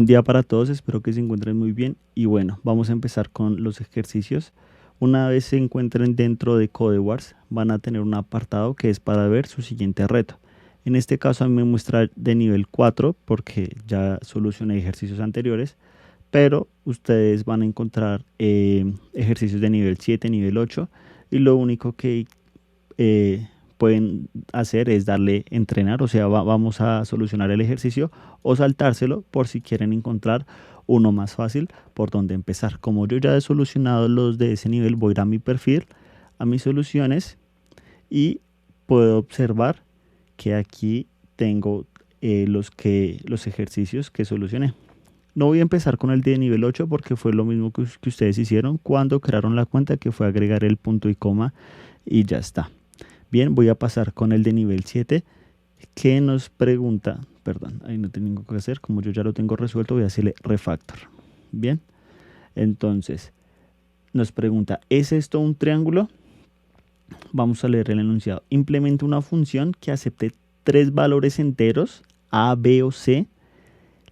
día para todos, espero que se encuentren muy bien y bueno, vamos a empezar con los ejercicios. Una vez se encuentren dentro de CodeWars, van a tener un apartado que es para ver su siguiente reto. En este caso a mí me muestra de nivel 4 porque ya solucioné ejercicios anteriores, pero ustedes van a encontrar ejercicios de nivel 7, nivel 8 y lo único que pueden hacer es darle entrenar, o sea, vamos a solucionar el ejercicio o saltárselo por si quieren encontrar uno más fácil por donde empezar. Como yo ya he solucionado los de ese nivel, voy a ir a mi perfil, a mis soluciones y puedo observar que aquí tengo los ejercicios que solucioné. No voy a empezar con el de nivel 8 porque fue lo mismo que ustedes hicieron cuando crearon la cuenta, que fue agregar el punto y coma y ya está. Bien, voy a pasar con el de nivel 7 que nos pregunta, perdón, ahí no tengo que hacer, como yo ya lo tengo resuelto, voy a hacerle refactor. Bien, entonces nos pregunta, ¿es esto un triángulo? Vamos a leer el enunciado. Implementa una función que acepte 3 valores enteros, A, B o C.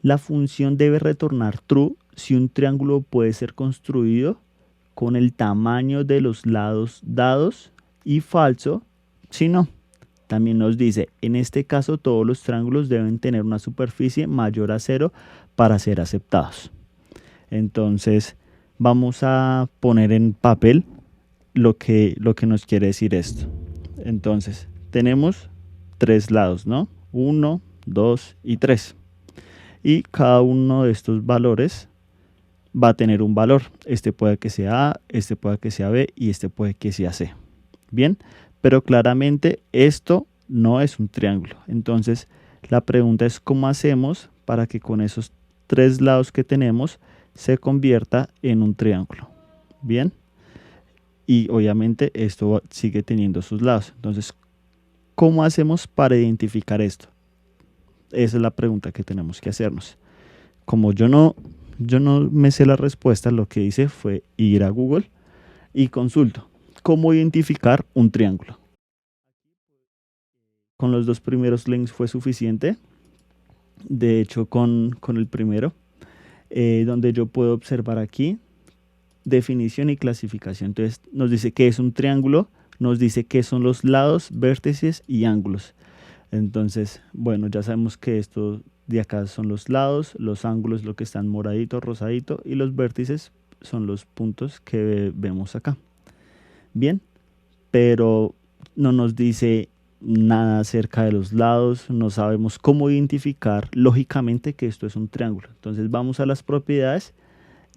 La función debe retornar true si un triángulo puede ser construido con el tamaño de los lados dados y falso si no. También nos dice, en este caso todos los triángulos deben tener una superficie mayor a 0 para ser aceptados. Entonces vamos a poner en papel lo que nos quiere decir esto. Entonces tenemos 3 lados, ¿no? 1, 2 y 3. Y cada uno de estos valores va a tener un valor. Este puede que sea A, este puede que sea B y este puede que sea C. Bien, pero claramente esto no es un triángulo. Entonces la pregunta es cómo hacemos para que con esos 3 lados que tenemos se convierta en un triángulo. Bien, y obviamente esto sigue teniendo sus lados. Entonces, ¿cómo hacemos para identificar esto? Esa es la pregunta que tenemos que hacernos. Como yo no me sé la respuesta, lo que hice fue ir a Google y consulto cómo identificar un triángulo. Con los 2 primeros links fue suficiente. De hecho, con el primero, donde yo puedo observar aquí definición y clasificación. Entonces nos dice qué es un triángulo, nos dice qué son los lados, vértices y ángulos. Entonces, bueno, ya sabemos que esto de acá son los lados, los ángulos lo que están moradito, rosadito y los vértices son los puntos que vemos acá. Bien, pero no nos dice nada acerca de los lados, no sabemos cómo identificar lógicamente que esto es un triángulo. Entonces vamos a las propiedades,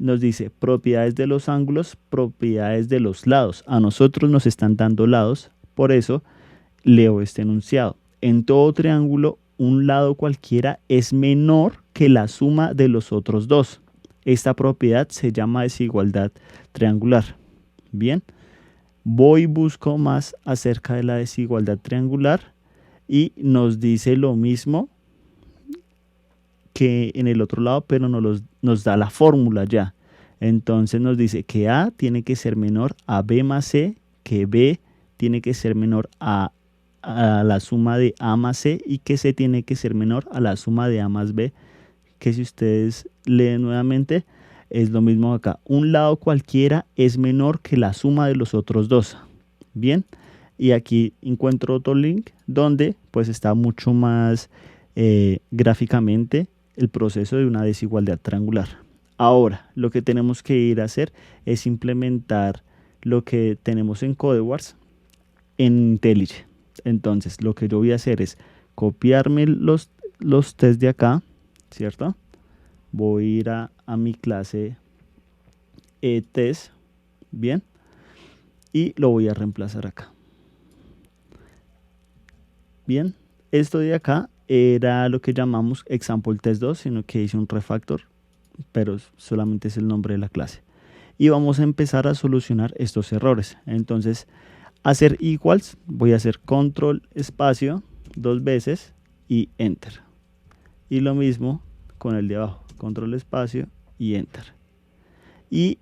nos dice propiedades de los ángulos, propiedades de los lados. A nosotros nos están dando lados, por eso leo este enunciado. En todo triángulo, un lado cualquiera es menor que la suma de los otros dos. Esta propiedad se llama desigualdad triangular. Bien, voy y busco más acerca de la desigualdad triangular y nos dice lo mismo que en el otro lado, pero nos da la fórmula ya. Entonces nos dice que A tiene que ser menor a B más C, que B tiene que ser menor a la suma de A más C y que C tiene que ser menor a la suma de A más B, que si ustedes leen nuevamente es lo mismo acá. Un lado cualquiera es menor que la suma de los otros dos. Bien, y aquí encuentro otro link donde pues está mucho más gráficamente el proceso de una desigualdad triangular. Ahora, lo que tenemos que ir a hacer es implementar lo que tenemos en CodeWars en IntelliJ. Entonces, lo que yo voy a hacer es copiarme los test de acá, ¿cierto? Voy a ir a mi clase test, bien, y lo voy a reemplazar acá. Bien, esto de acá era lo que llamamos example test 2, sino que hice un refactor, pero solamente es el nombre de la clase. Y vamos a empezar a solucionar estos errores. Entonces, hacer equals, voy a hacer control espacio 2 veces y enter. Y lo mismo con el de abajo, control espacio y enter. Y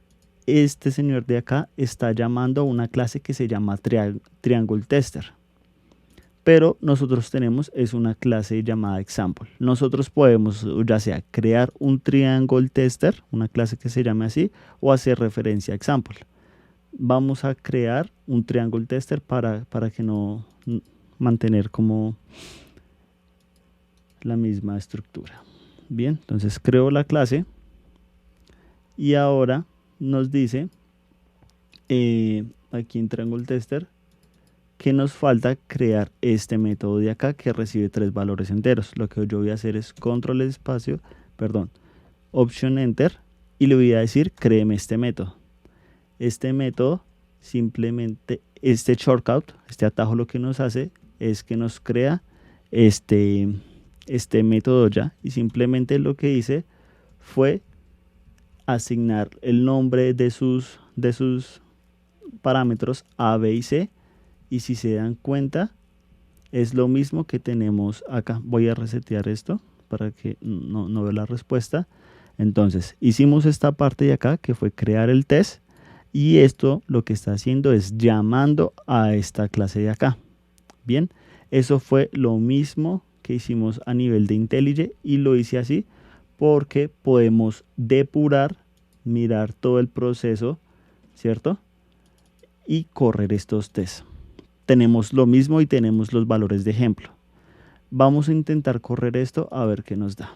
este señor de acá está llamando a una clase que se llama Triangle Tester. pero nosotros tenemos es una clase llamada example. Nosotros podemos ya sea crear un triangle tester, una clase que se llame así, o hacer referencia a example. Vamos a crear un triangle tester para que no mantener como la misma estructura. Bien, entonces creo la clase y ahora nos dice aquí en triangle tester que nos falta crear este método de acá que recibe 3 valores enteros. Lo que yo voy a hacer es control espacio, perdón, option enter y le voy a decir créeme este método. Este método simplemente, este shortcut, este atajo lo que nos hace es que nos crea este método ya, y simplemente lo que hice fue asignar el nombre de sus parámetros A, B y C, y si se dan cuenta es lo mismo que tenemos acá. Voy a resetear esto para que no vea la respuesta. Entonces hicimos esta parte de acá que fue crear el test, y esto lo que está haciendo es llamando a esta clase de acá. Bien, eso fue lo mismo que hicimos a nivel de IntelliJ, y lo hice así porque podemos depurar, mirar todo el proceso, ¿cierto? Y correr estos tests. Tenemos lo mismo y tenemos los valores de ejemplo. Vamos a intentar correr esto a ver qué nos da.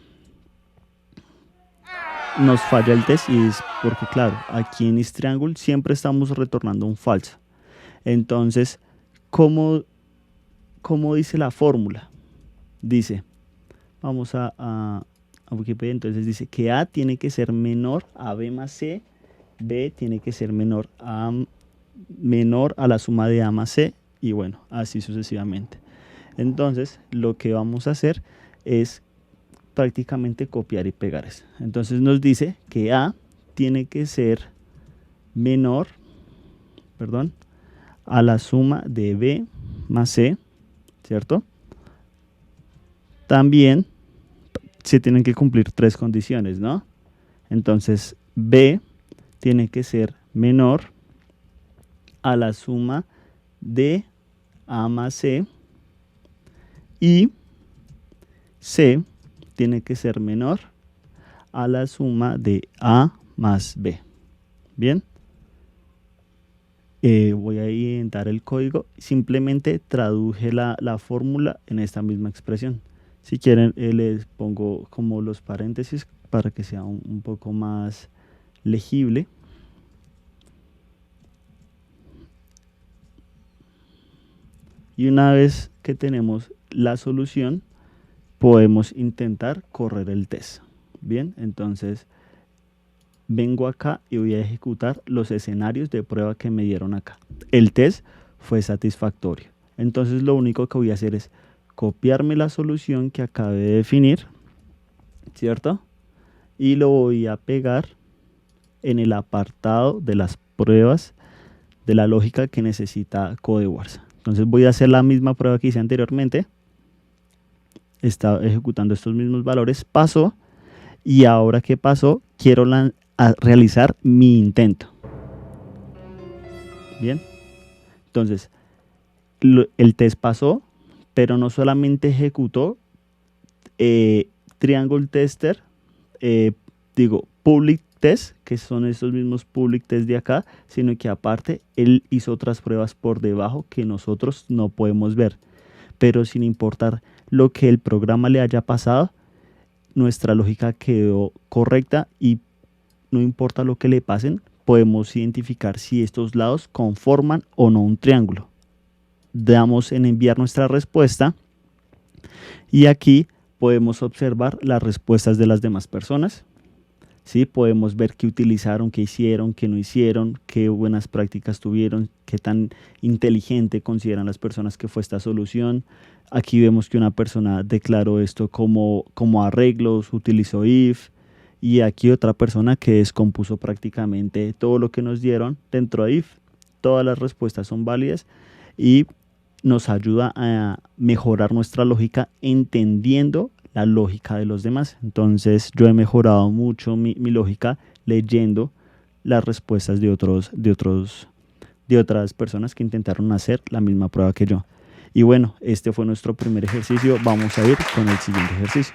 Nos falla el test, y es porque claro, aquí en isTriangle siempre estamos retornando un falso. Entonces, ¿cómo dice la fórmula? Dice, vamos a Wikipedia, entonces dice que A tiene que ser menor a B más C, B tiene que ser menor a la suma de A más C, y bueno, así sucesivamente. Entonces, lo que vamos a hacer es prácticamente copiar y pegar eso. Entonces nos dice que A tiene que ser menor, a la suma de B más C, ¿cierto? También se tienen que cumplir 3 condiciones, ¿no? Entonces B tiene que ser menor a la suma de A más C, y C tiene que ser menor a la suma de A más B. Bien, voy a indentar el código. Simplemente traduje la fórmula en esta misma expresión. Si quieren, les pongo como los paréntesis para que sea un poco más legible. Y una vez que tenemos la solución, podemos intentar correr el test. Bien, entonces vengo acá y voy a ejecutar los escenarios de prueba que me dieron acá. El test fue satisfactorio. Entonces lo único que voy a hacer es copiarme la solución que acabé de definir, ¿cierto? Y lo voy a pegar en el apartado de las pruebas de la lógica que necesita CodeWars. Entonces voy a hacer la misma prueba que hice anteriormente. Está ejecutando estos mismos valores, pasó, y ahora que pasó, quiero realizar mi intento. Bien, entonces el test pasó, pero no solamente ejecutó Triangle Tester, public test, que son estos mismos public test de acá, sino que aparte él hizo otras pruebas por debajo que nosotros no podemos ver. Pero sin importar lo que el programa le haya pasado, nuestra lógica quedó correcta, y no importa lo que le pasen, podemos identificar si estos lados conforman o no un triángulo. Damos en enviar nuestra respuesta, y aquí podemos observar las respuestas de las demás personas. ¿Sí? Podemos ver qué utilizaron, qué hicieron, qué no hicieron, qué buenas prácticas tuvieron, qué tan inteligente consideran las personas que fue esta solución. Aquí vemos que una persona declaró esto como arreglos, utilizó if, y aquí otra persona que descompuso prácticamente todo lo que nos dieron dentro de if. Todas las respuestas son válidas y nos ayuda a mejorar nuestra lógica entendiendo la lógica de los demás. Entonces yo he mejorado mucho mi lógica leyendo las respuestas de otras personas que intentaron hacer la misma prueba que yo. Y bueno, este fue nuestro primer ejercicio. Vamos a ir con el siguiente ejercicio.